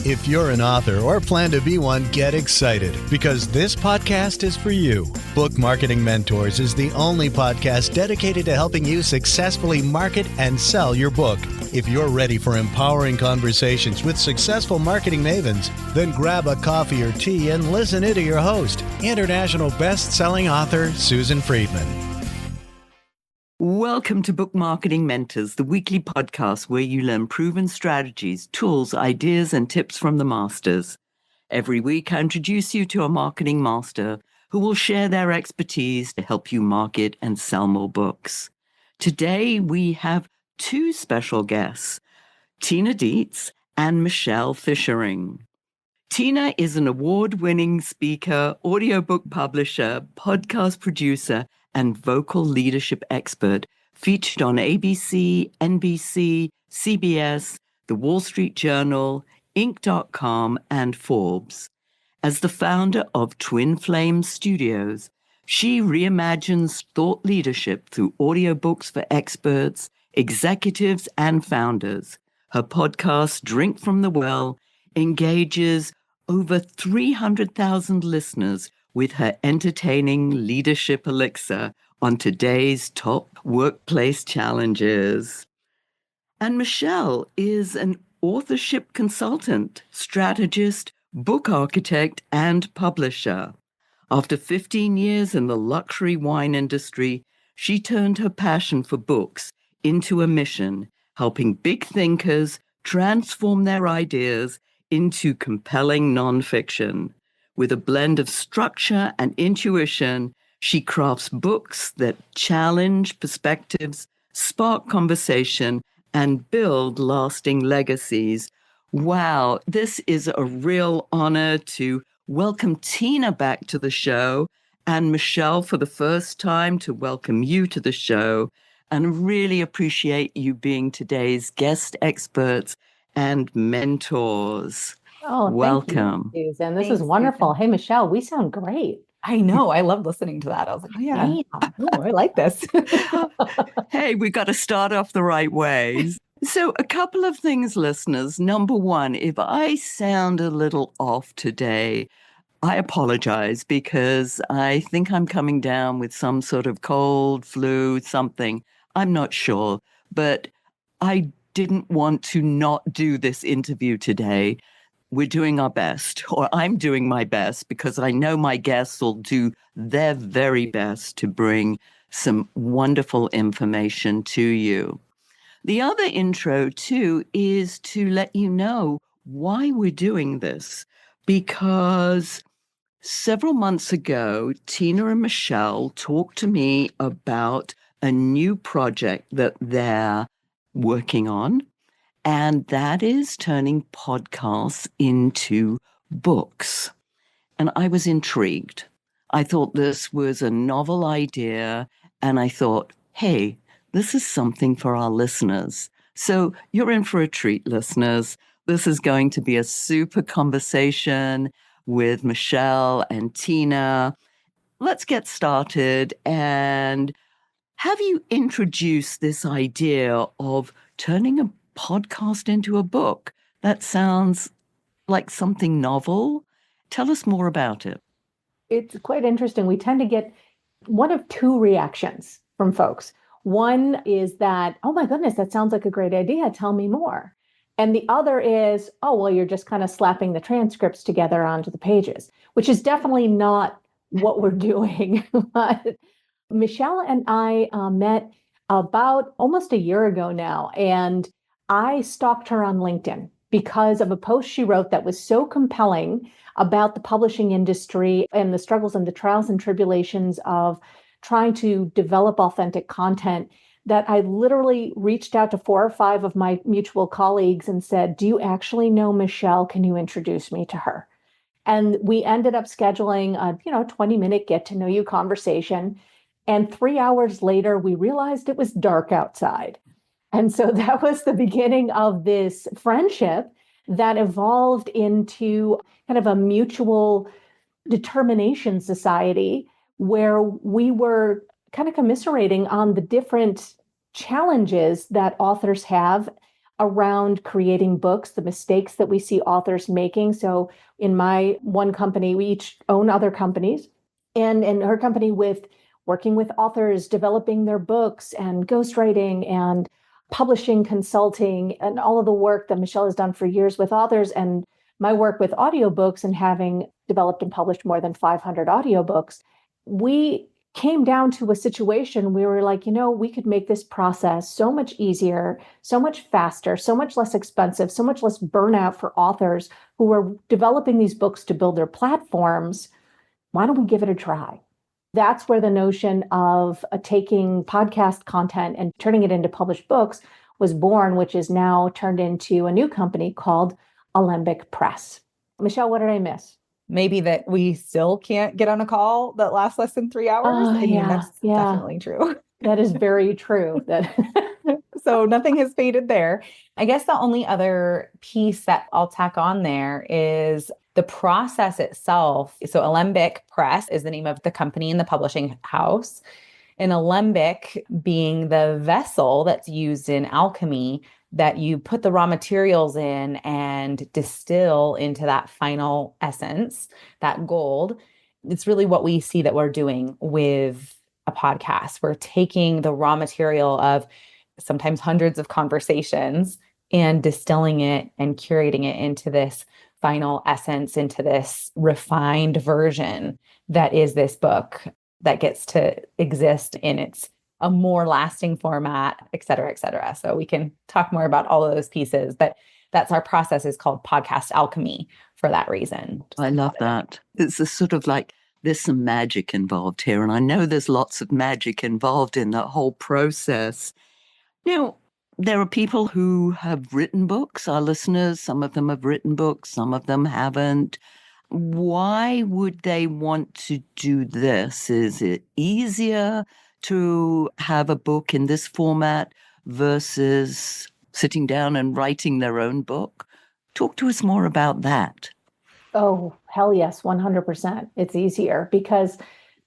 If you're an author or plan to be one, get excited because this podcast is for you. Book Marketing Mentors is the only podcast dedicated to helping you successfully market and sell your book. If you're ready for empowering conversations with successful marketing mavens, then grab a coffee or tea and listen in to your host, international best-selling author Susan Friedman. Welcome to Book Marketing Mentors, the weekly podcast where you learn proven strategies, tools, ideas, and tips from the masters. Every week, I introduce you to a marketing master who will share their expertise to help you market and sell more books. Today, we have two special guests, Tina Dietz and Michelle Fishering. Tina is an award-winning speaker, audiobook publisher, podcast producer, and vocal leadership expert featured on ABC, NBC, CBS, The Wall Street Journal, Inc.com, and Forbes. As the founder of Twin Flame Studios, she reimagines thought leadership through audiobooks for experts, executives, and founders. Her podcast, Drink from the Well, engages over 300,000 listeners with her entertaining leadership elixir on today's top workplace challenges. And Michelle is an authorship consultant, strategist, book architect, and publisher. After 15 years in the luxury wine industry, she turned her passion for books into a mission, helping big thinkers transform their ideas into compelling nonfiction. With a blend of structure and intuition, she crafts books that challenge perspectives, spark conversation, and build lasting legacies. Wow, this is a real honor to welcome Tina back to the show, and Michelle, for the first time, to welcome you to the show, and really appreciate you being today's guest experts and mentors. Oh, welcome. Thank you, Susan. This is wonderful. Hey, Michelle, we sound great. I know. I love listening to that. I was like, oh, yeah, I like this. Hey, we got to start off the right way. So a couple of things, listeners. Number one, if I sound a little off today, I apologize because I think I'm coming down with some sort of cold, flu, something. I'm not sure, but I didn't want to not do this interview today. We're doing our best, or I'm doing my best, because I know my guests will do their very best to bring some wonderful information to you. The other intro, too, is to let you know why we're doing this, because several months ago, Tina and Michelle talked to me about a new project that they're working on. And that is turning podcasts into books. And I was intrigued. I thought this was a novel idea. And I thought, hey, this is something for our listeners. So you're in for a treat, listeners. This is going to be a super conversation with Michelle and Tina. Let's get started. And have you introduced this idea of turning a podcast into a book? That sounds like something novel. Tell us more about it. It's quite interesting. We tend to get one of two reactions from folks. One is that, oh my goodness, that sounds like a great idea. Tell me more. And the other is, oh, well, you're just kind of slapping the transcripts together onto the pages, which is definitely not what we're doing. But Michelle and I met about almost a year ago now, and I stalked her on LinkedIn because of a post she wrote that was so compelling about the publishing industry and the struggles and the trials and tribulations of trying to develop authentic content that I literally reached out to 4 or 5 of my mutual colleagues and said, do you actually know Michelle? Can you introduce me to her? And we ended up scheduling a 20-minute get to know you conversation. And 3 hours later, we realized it was dark outside. And so that was the beginning of this friendship that evolved into kind of a mutual determination society where we were kind of commiserating on the different challenges that authors have around creating books, the mistakes that we see authors making. So in my one company, we each own other companies. And in her company, with working with authors, developing their books and ghostwriting and publishing, consulting, and all of the work that Michelle has done for years with authors, and my work with audiobooks and having developed and published more than 500 audiobooks, we came down to a situation where we were like, we could make this process so much easier, so much faster, so much less expensive, so much less burnout for authors who are developing these books to build their platforms. Why don't we give it a try? That's where the notion of taking podcast content and turning it into published books was born, which is now turned into a new company called Alembic Press. Michelle, what did I miss? Maybe that we still can't get on a call that lasts less than 3 hours. Oh, I mean, that's definitely true. That is very true. So nothing has faded there. I guess the only other piece that I'll tack on there is the process itself. So Alembic Press is the name of the company and the publishing house. And Alembic being the vessel that's used in alchemy that you put the raw materials in and distill into that final essence, that gold. It's really what we see that we're doing with a podcast. We're taking the raw material of sometimes hundreds of conversations and distilling it and curating it into this final essence, into this refined version that is this book that gets to exist in its a more lasting format, et cetera, et cetera. So we can talk more about all of those pieces, but that's our process is called podcast alchemy for that reason. I love that. It's a sort of like, there's some magic involved here. And I know there's lots of magic involved in that whole process. Now, there are people who have written books, our listeners, some of them have written books, some of them haven't. Why would they want to do this? Is it easier to have a book in this format versus sitting down and writing their own book? Talk to us more about that. Oh, hell yes, 100%. It's easier because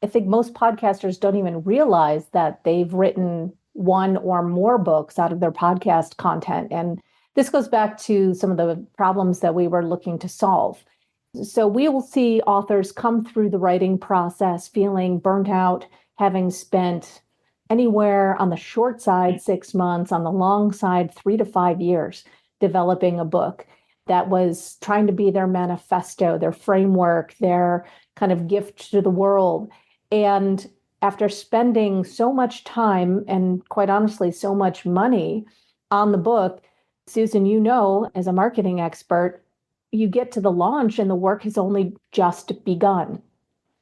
I think most podcasters don't even realize that they've written one or more books out of their podcast content. And this goes back to some of the problems that we were looking to solve. So we will see authors come through the writing process feeling burnt out, having spent anywhere on the short side 6 months, on the long side 3 to 5 years developing a book that was trying to be their manifesto, their framework, their kind of gift to the world. And after spending so much time and quite honestly, so much money on the book, Susan, as a marketing expert, you get to the launch and the work has only just begun.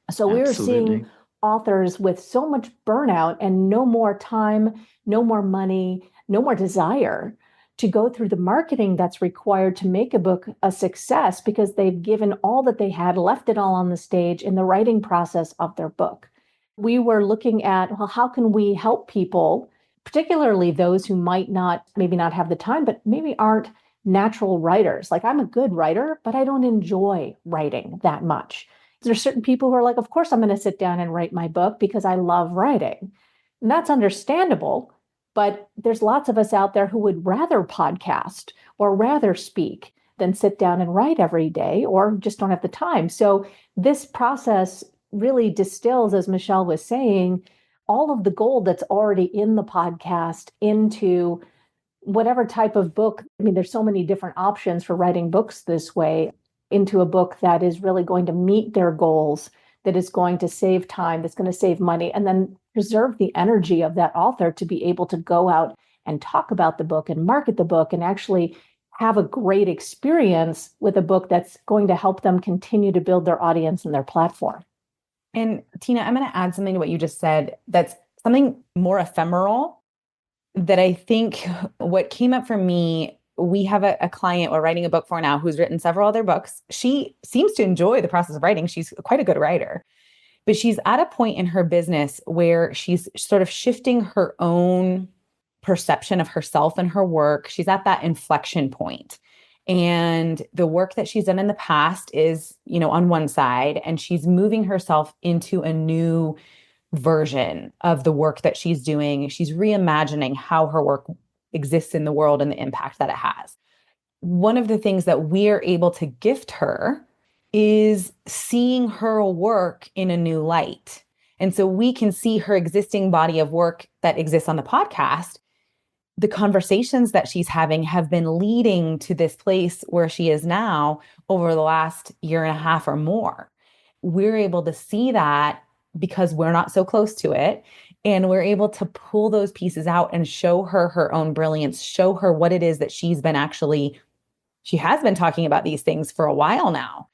So we were seeing authors with so much burnout and no more time, no more money, no more desire to go through the marketing that's required to make a book a success because they've given all that they had, left it all on the stage in the writing process of their book. We were looking at, well, how can we help people, particularly those who maybe not have the time, but maybe aren't natural writers. Like I'm a good writer, but I don't enjoy writing that much. There's certain people who are like, of course, I'm going to sit down and write my book because I love writing. And that's understandable. But there's lots of us out there who would rather podcast or rather speak than sit down and write every day or just don't have the time. So this process really distills, as Michelle was saying, all of the gold that's already in the podcast into whatever type of book. I mean, there's so many different options for writing books this way, into a book that is really going to meet their goals, that is going to save time, that's going to save money, and then preserve the energy of that author to be able to go out and talk about the book and market the book and actually have a great experience with a book that's going to help them continue to build their audience and their platform. And Tina, I'm going to add something to what you just said. That's something more ephemeral that I think what came up for me, we have a client we're writing a book for now who's written several other books. She seems to enjoy the process of writing. She's quite a good writer, but she's at a point in her business where she's sort of shifting her own perception of herself and her work. She's at that inflection point. And the work that she's done in the past is, on one side, and she's moving herself into a new version of the work that she's doing. She's reimagining how her work exists in the world and the impact that it has. One of the things that we're able to gift her is seeing her work in a new light. And so we can see her existing body of work that exists on the podcast. The conversations that she's having have been leading to this place where she is now over the last year and a half or more. We're able to see that because we're not so close to it. And we're able to pull those pieces out and show her her own brilliance, show her what it is that she has been talking about these things for a while now,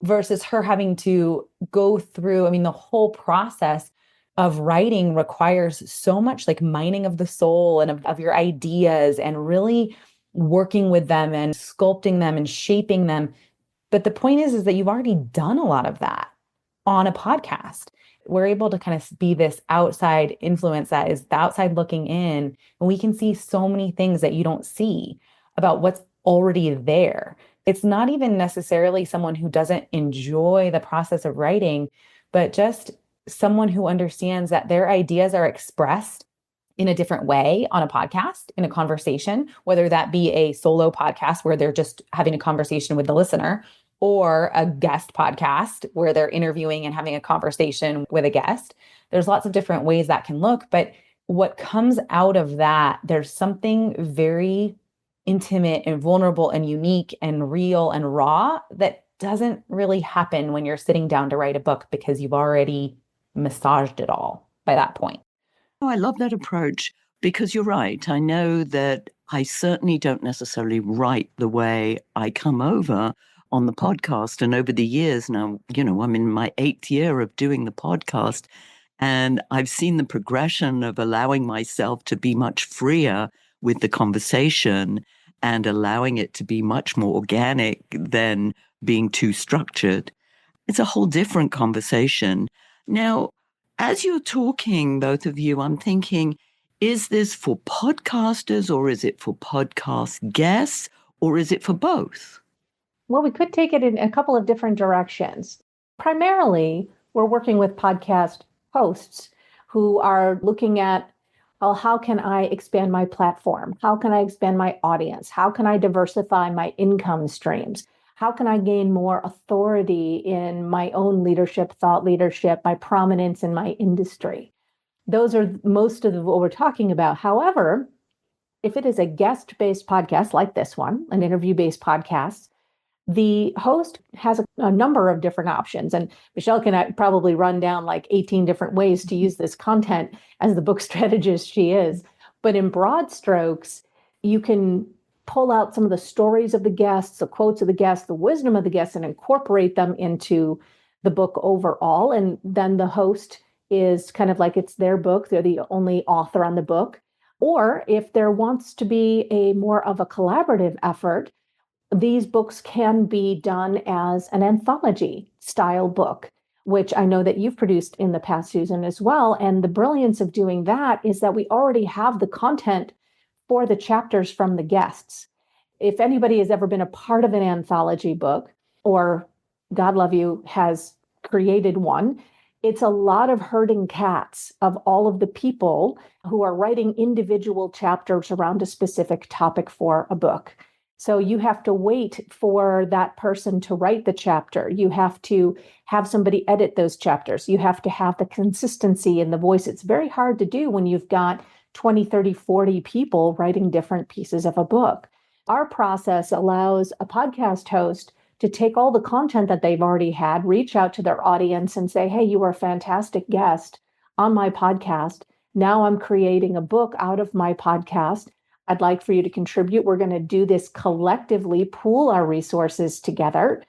versus her having to go through, the whole process of writing requires so much like mining of the soul and of your ideas and really working with them and sculpting them and shaping them. But the point is that you've already done a lot of that on a podcast. We're able to kind of be this outside influence that is the outside looking in, and we can see so many things that you don't see about what's already there. It's not even necessarily someone who doesn't enjoy the process of writing, but just someone who understands that their ideas are expressed in a different way on a podcast, in a conversation, whether that be a solo podcast where they're just having a conversation with the listener, or a guest podcast where they're interviewing and having a conversation with a guest. There's lots of different ways that can look, but what comes out of that, there's something very intimate and vulnerable and unique and real and raw that doesn't really happen when you're sitting down to write a book because you've already massaged it all by that point. Oh, I love that approach because you're right. I know that I certainly don't necessarily write the way I come over on the podcast. And over the years now, I'm in my 8th year of doing the podcast, and I've seen the progression of allowing myself to be much freer with the conversation and allowing it to be much more organic than being too structured. It's a whole different conversation. Now, as you're talking, both of you, I'm thinking, is this for podcasters or is it for podcast guests or is it for both? Well, we could take it in a couple of different directions. Primarily, we're working with podcast hosts who are looking at, well, how can I expand my platform? How can I expand my audience? How can I diversify my income streams? How can I gain more authority in my own leadership, thought leadership, my prominence in my industry? Those are most of what we're talking about. However, if it is a guest-based podcast like this one, an interview-based podcast, the host has a number of different options. And Michelle can probably run down like 18 different ways to use this content as the book strategist she is. But in broad strokes, you can pull out some of the stories of the guests, the quotes of the guests, the wisdom of the guests, and incorporate them into the book overall. And then the host is kind of like it's their book. They're the only author on the book. Or if there wants to be a more of a collaborative effort, these books can be done as an anthology style book, which I know that you've produced in the past, Susan, as well. And the brilliance of doing that is that we already have the content for the chapters from the guests. If anybody has ever been a part of an anthology book, or God love you, has created one, it's a lot of herding cats of all of the people who are writing individual chapters around a specific topic for a book. So you have to wait for that person to write the chapter. You have to have somebody edit those chapters. You have to have the consistency in the voice. It's very hard to do when you've got 20, 30, 40 people writing different pieces of a book. Our process allows a podcast host to take all the content that they've already had, reach out to their audience and say, hey, you were a fantastic guest on my podcast. Now I'm creating a book out of my podcast. I'd like for you to contribute. We're going to do this collectively, pool our resources together.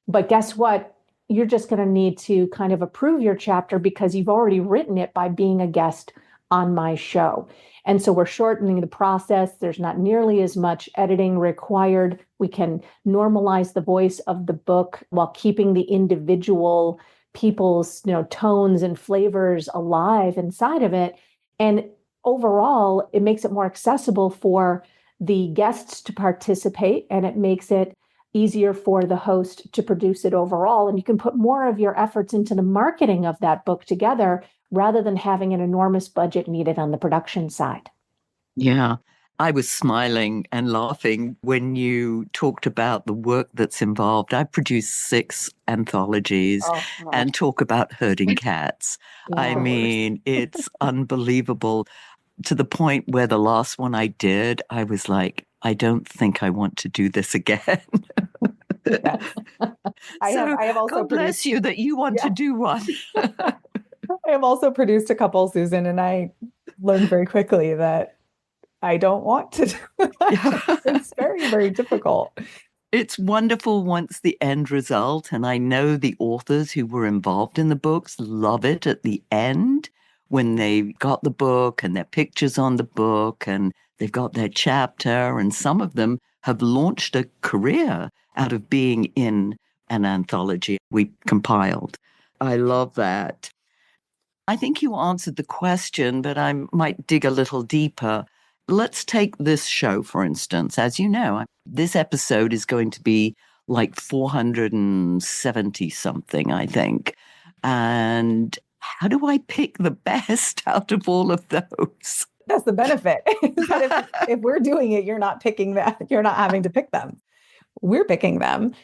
But guess what? You're just going to need to kind of approve your chapter because you've already written it by being a guest on my show. And so we're shortening the process. There's not nearly as much editing required. We can normalize the voice of the book while keeping the individual people's, tones and flavors alive inside of it. And overall, it makes it more accessible for the guests to participate, and it makes it easier for the host to produce it overall. And you can put more of your efforts into the marketing of that book together rather than having an enormous budget needed on the production side. Yeah. I was smiling and laughing when you talked about the work that's involved. I produced 6 anthologies Oh, gosh. and talk about herding cats. I Yeah. mean, it's unbelievable to the point where the last one I did, I was like, I don't think I want to do this again. Yes. I have also God bless produced, you that you want to yeah, do one. I have also produced a couple, Susan, and I learned very quickly that I don't want to do that. It's very, very difficult. It's wonderful once the end result, and I know the authors who were involved in the books love it at the end when they got the book and their pictures on the book and they've got their chapter, and some of them have launched a career out of being in an anthology we compiled. I love that. I think you answered the question, but I might dig a little deeper. Let's take this show, for instance. As you know, this episode is going to be like 470 something, I think. And how do I pick the best out of all of those? That's the benefit. That if we're doing it, you're not picking that. You're not having to pick them. We're picking them.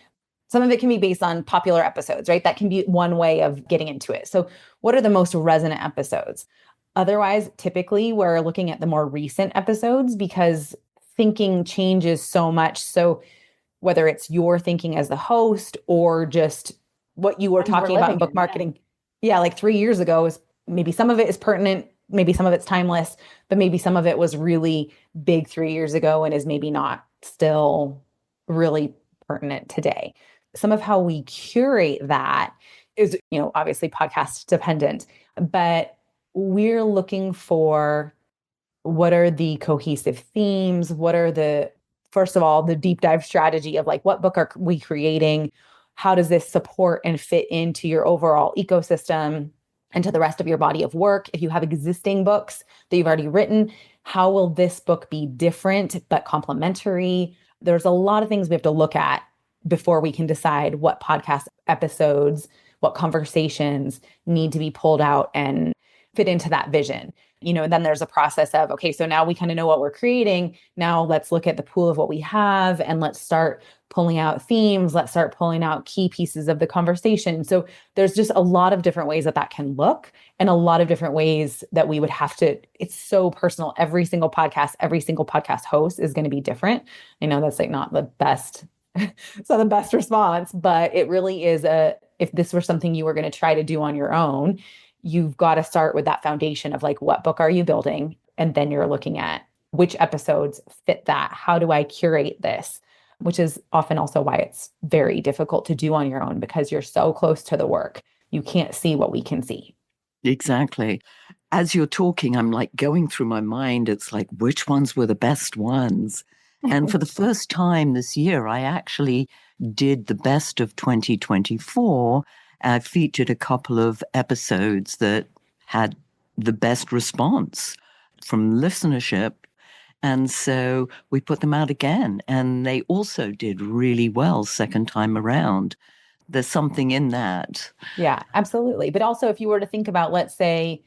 Some of it can be based on popular episodes, right? That can be one way of getting into it. So, what are the most resonant episodes? Otherwise, typically, we're looking at the more recent episodes because thinking changes so much. So, whether it's your thinking as the host or just what you were talking about in book marketing, yeah, like 3 years ago, is maybe some of it is pertinent, maybe some of it's timeless, but maybe some of it was really big 3 years ago and is maybe not still really pertinent today. Some of how we curate that is, obviously podcast dependent, but we're looking for what are the cohesive themes? What are first of all, the deep dive strategy of like, what book are we creating? How does this support and fit into your overall ecosystem and to the rest of your body of work? If you have existing books that you've already written, how will this book be different but complementary? There's a lot of things we have to look at before we can decide what podcast episodes, what conversations need to be pulled out and fit into that vision. And then there's a process of, okay, so now we kind of know what we're creating. Now let's look at the pool of what we have and let's start pulling out themes. Let's start pulling out key pieces of the conversation. So there's just a lot of different ways that can look and a lot of different ways that we would have to, it's so personal. Every single podcast host is going to be different. I know that's like not the best, it's not the best response, but it really is if this were something you were going to try to do on your own, you've got to start with that foundation of like, what book are you building? And then you're looking at which episodes fit that. How do I curate this? Which is often also why it's very difficult to do on your own because you're so close to the work. You can't see what we can see. Exactly. As you're talking, I'm like going through my mind. It's like, which ones were the best ones? And for the first time this year, I actually did the best of 2024. I featured a couple of episodes that had the best response from listenership. And so we put them out again. And they also did really well second time around. There's something in that. Yeah, absolutely. But also, if you were to think about, let's say,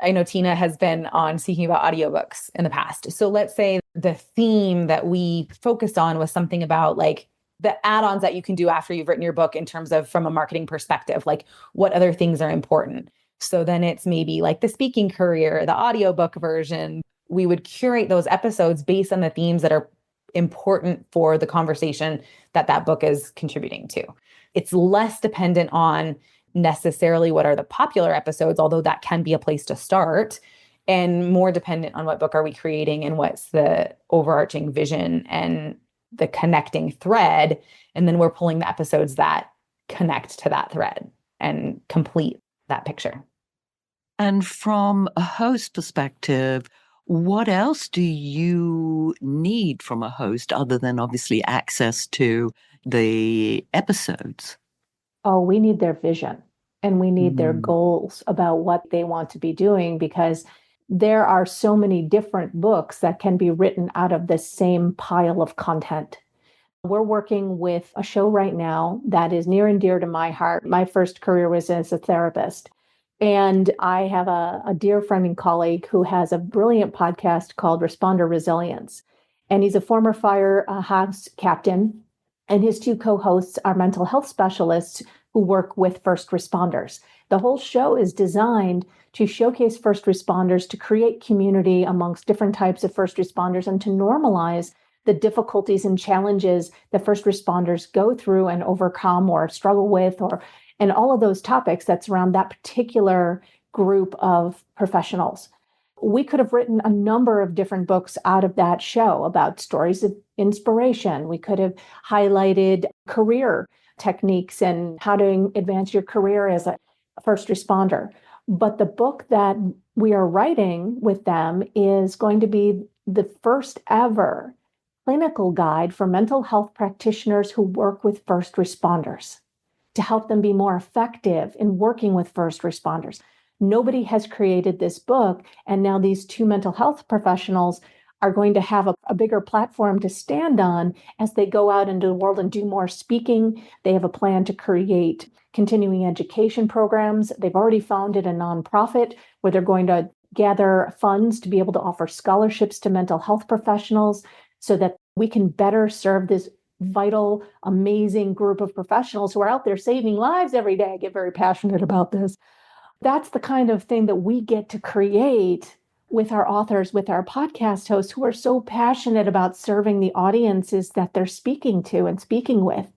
I know Tina has been on speaking about audiobooks in the past. So let's say the theme that we focused on was something about like the add-ons that you can do after you've written your book in terms of from a marketing perspective, like what other things are important. So then it's maybe like the speaking career, the audiobook version. We would curate those episodes based on the themes that are important for the conversation that book is contributing to. It's less dependent on necessarily what are the popular episodes, although that can be a place to start, and more dependent on what book are we creating and what's the overarching vision and the connecting thread. And then we're pulling the episodes that connect to that thread and complete that picture. And from a host perspective, what else do you need from a host other than obviously access to the episodes? Oh, we need their vision and we need their goals about what they want to be doing because there are so many different books that can be written out of the same pile of content. We're working with a show right now that is near and dear to my heart. My first career was as a therapist. And I have a dear friend and colleague who has a brilliant podcast called Responder Resilience. And he's a former firehouse captain. And his two co-hosts are mental health specialists who work with first responders. The whole show is designed to showcase first responders, to create community amongst different types of first responders, and to normalize the difficulties and challenges that first responders go through and overcome or struggle with, and all of those topics that's around that particular group of professionals. We could have written a number of different books out of that show about stories of inspiration. We could have highlighted career techniques and how to advance your career as a first responder. But the book that we are writing with them is going to be the first ever clinical guide for mental health practitioners who work with first responders to help them be more effective in working with first responders. Nobody has created this book, and now these two mental health professionals are going to have a bigger platform to stand on as they go out into the world and do more speaking. They have a plan to create continuing education programs. They've already founded a nonprofit where they're going to gather funds to be able to offer scholarships to mental health professionals so that we can better serve this vital, amazing group of professionals who are out there saving lives every day. I get very passionate about this. That's the kind of thing that we get to create with our authors, with our podcast hosts who are so passionate about serving the audiences that they're speaking to and speaking with.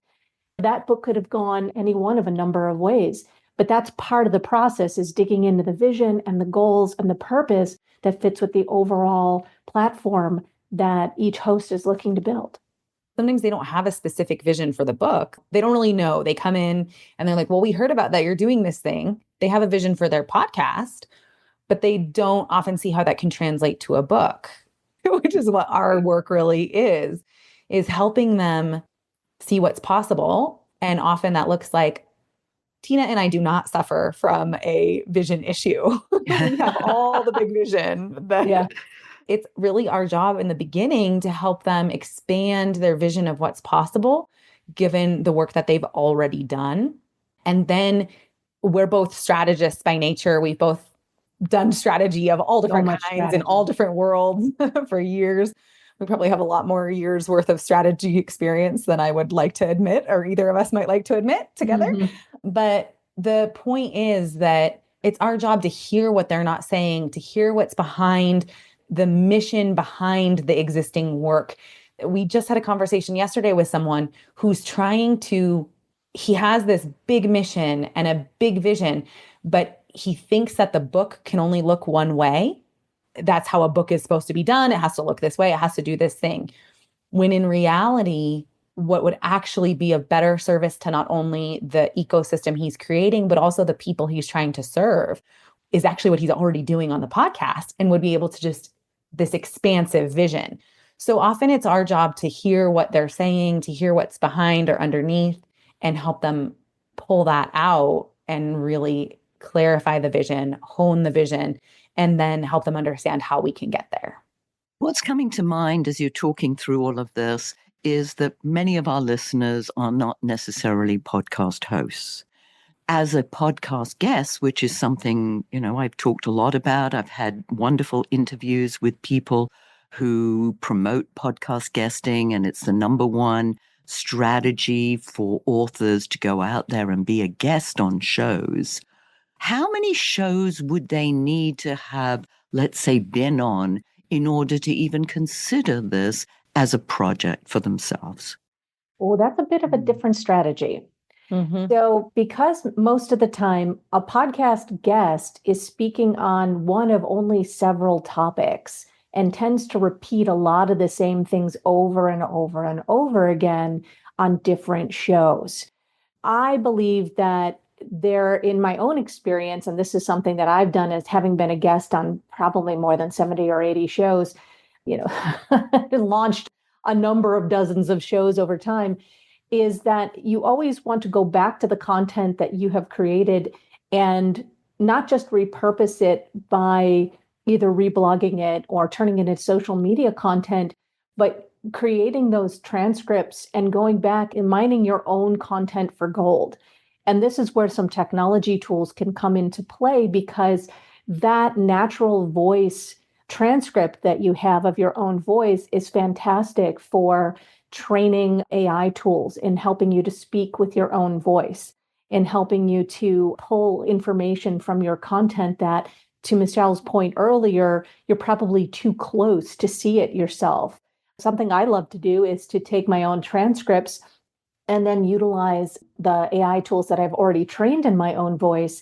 That book could have gone any one of a number of ways, but that's part of the process, is digging into the vision and the goals and the purpose that fits with the overall platform that each host is looking to build. Sometimes they don't have a specific vision for the book. They don't really know. They come in and they're like, well, we heard about that. You're doing this thing. They have a vision for their podcast, but they don't often see how that can translate to a book, which is what our work really is helping them see what's possible. And often that looks like, Tina and I do not suffer from a vision issue. We have all the big vision. It's really our job in the beginning to help them expand their vision of what's possible, given the work that they've already done. And then we're both strategists by nature. We've both done strategy of all different kinds in all different worlds for years. We probably have a lot more years worth of strategy experience than I would like to admit, or either of us might like to admit together. Mm-hmm. But the point is that it's our job to hear what they're not saying, to hear what's behind the mission behind the existing work. We just had a conversation yesterday with someone who's he has this big mission and a big vision, but he thinks that the book can only look one way. That's how a book is supposed to be done. It has to look this way. It has to do this thing. When in reality, what would actually be a better service to not only the ecosystem he's creating, but also the people he's trying to serve is actually what he's already doing on the podcast, and would be able to just this expansive vision. So often it's our job to hear what they're saying, to hear what's behind or underneath, and help them pull that out and really clarify the vision, hone the vision, and then help them understand how we can get there. What's coming to mind as you're talking through all of this is that many of our listeners are not necessarily podcast hosts. As a podcast guest, which is something, I've talked a lot about. I've had wonderful interviews with people who promote podcast guesting, and it's the number one strategy for authors to go out there and be a guest on shows. How many shows would they need to have, let's say, been on in order to even consider this as a project for themselves? Well, that's a bit of a different strategy. Mm-hmm. So because most of the time a podcast guest is speaking on one of only several topics and tends to repeat a lot of the same things over and over and over again on different shows, I believe that in my own experience, and this is something that I've done as having been a guest on probably more than 70 or 80 shows, launched a number of dozens of shows over time, is that you always want to go back to the content that you have created and not just repurpose it by either reblogging it or turning it into social media content, but creating those transcripts and going back and mining your own content for gold. And this is where some technology tools can come into play, because that natural voice transcript that you have of your own voice is fantastic for training AI tools in helping you to speak with your own voice, in helping you to pull information from your content that, to Michelle's point earlier, you're probably too close to see it yourself. Something I love to do is to take my own transcripts and then utilize the AI tools that I've already trained in my own voice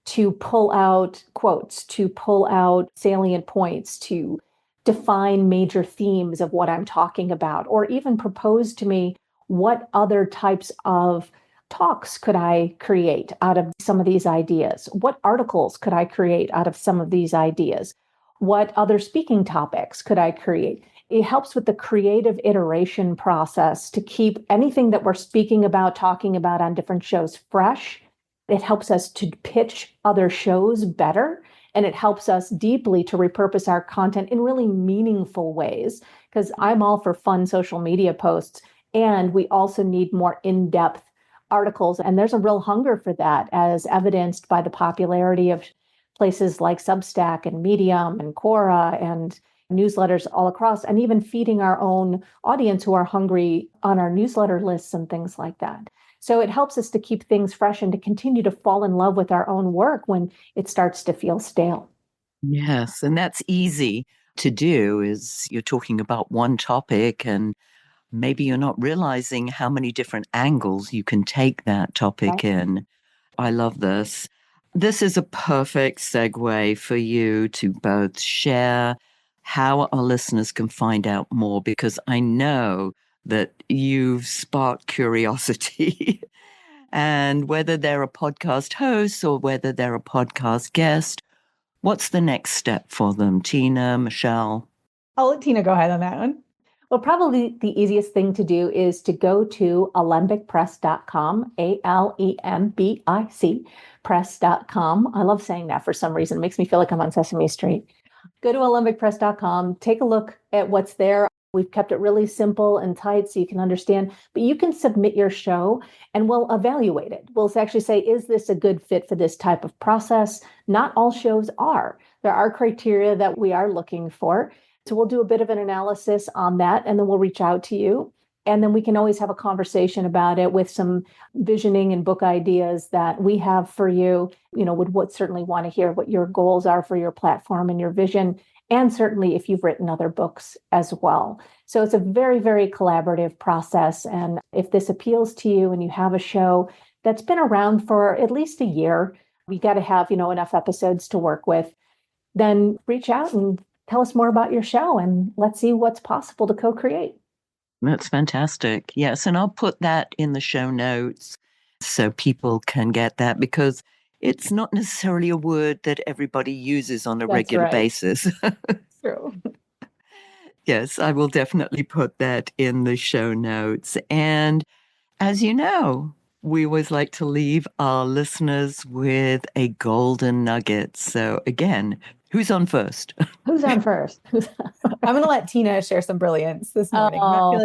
to pull out quotes, to pull out salient points, to define major themes of what I'm talking about, or even propose to me what other types of talks could I create out of some of these ideas? What articles could I create out of some of these ideas? What other speaking topics could I create? It helps with the creative iteration process to keep anything that we're speaking about, talking about on different shows fresh. It helps us to pitch other shows better. And it helps us deeply to repurpose our content in really meaningful ways, because I'm all for fun social media posts. And we also need more in-depth articles. And there's a real hunger for that, as evidenced by the popularity of places like Substack and Medium and Quora and newsletters all across, and even feeding our own audience who are hungry on our newsletter lists and things like that. So it helps us to keep things fresh and to continue to fall in love with our own work when it starts to feel stale. Yes, and that's easy to do. Is you're talking about one topic and maybe you're not realizing how many different angles you can take that topic in. I love this. This is a perfect segue for you to both share how our listeners can find out more, because I know that you've sparked curiosity. And whether they're a podcast host or whether they're a podcast guest, what's the next step for them? Tina, Michelle? I'll let Tina go ahead on that one. Well, probably the easiest thing to do is to go to alembicpress.com, ALEMBIC press.com. I love saying that for some reason. It makes me feel like I'm on Sesame Street. Go to alembicpress.com, take a look at what's there. We've kept it really simple and tight so you can understand, but you can submit your show and we'll evaluate it. We'll actually say, is this a good fit for this type of process? Not all shows are. There are criteria that we are looking for. So we'll do a bit of an analysis on that, and then we'll reach out to you. And then we can always have a conversation about it with some visioning and book ideas that we have for you. Would certainly want to hear what your goals are for your platform and your vision. And certainly if you've written other books as well. So it's a very, very collaborative process. And if this appeals to you and you have a show that's been around for at least a year, we got to have, enough episodes to work with, then reach out and tell us more about your show and let's see what's possible to co-create. That's fantastic. Yes. And I'll put that in the show notes so people can get that, because it's not necessarily a word that everybody uses on a regular basis. True. Yes, I will definitely put that in the show notes. And as you know, we always like to leave our listeners with a golden nugget. So again, who's on first? Who's on first? I'm going to let Tina share some brilliance this morning.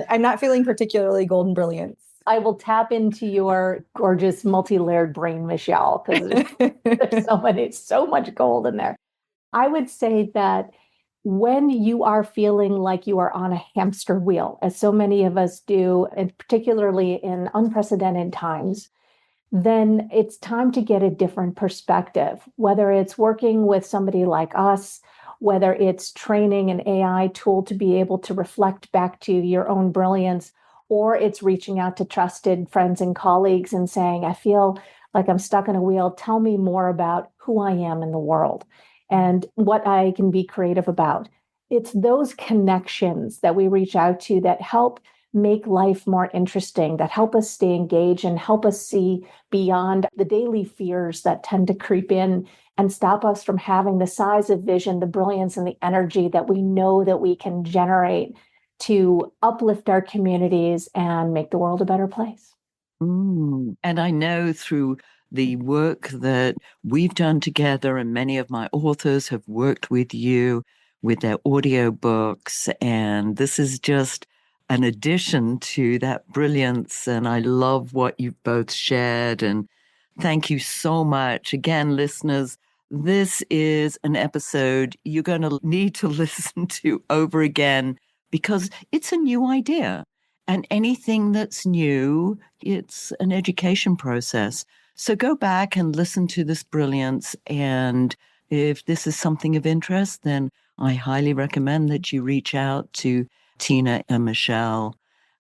I'm not feeling particularly golden brilliance. I will tap into your gorgeous multi-layered brain, Michelle, because there's so much gold in there. I would say that when you are feeling like you are on a hamster wheel, as so many of us do, and particularly in unprecedented times, then it's time to get a different perspective, whether it's working with somebody like us, whether it's training an AI tool to be able to reflect back to your own brilliance, or it's reaching out to trusted friends and colleagues and saying, I feel like I'm stuck in a wheel. Tell me more about who I am in the world and what I can be creative about. It's those connections that we reach out to that help make life more interesting, that help us stay engaged and help us see beyond the daily fears that tend to creep in and stop us from having the size of vision, the brilliance, and the energy that we know that we can generate to uplift our communities and make the world a better place. And I know through the work that we've done together, and many of my authors have worked with you with their audiobooks, and this is just an addition to that brilliance. And I love what you've both shared, and Thank you so much. Again, listeners, this is an episode you're going to need to listen to over again because it's a new idea. And anything that's new, it's an education process. So go back and listen to this brilliance. And if this is something of interest, then I highly recommend that you reach out to Tina and Michelle.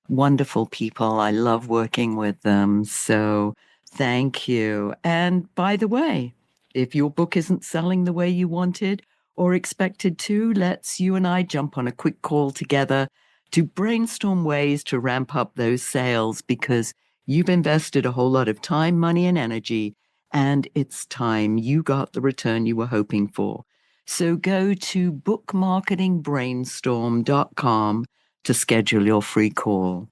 Wonderful people. I love working with them. So thank you. And by the way, if your book isn't selling the way you wanted or expected to, let's you and I jump on a quick call together to brainstorm ways to ramp up those sales because you've invested a whole lot of time, money, and energy, and it's time you got the return you were hoping for. So go to bookmarketingbrainstorm.com to schedule your free call.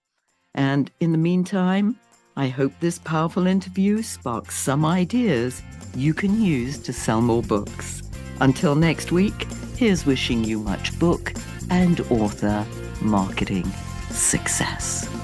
And in the meantime, I hope this powerful interview sparks some ideas you can use to sell more books. Until next week, here's wishing you much book and author marketing success.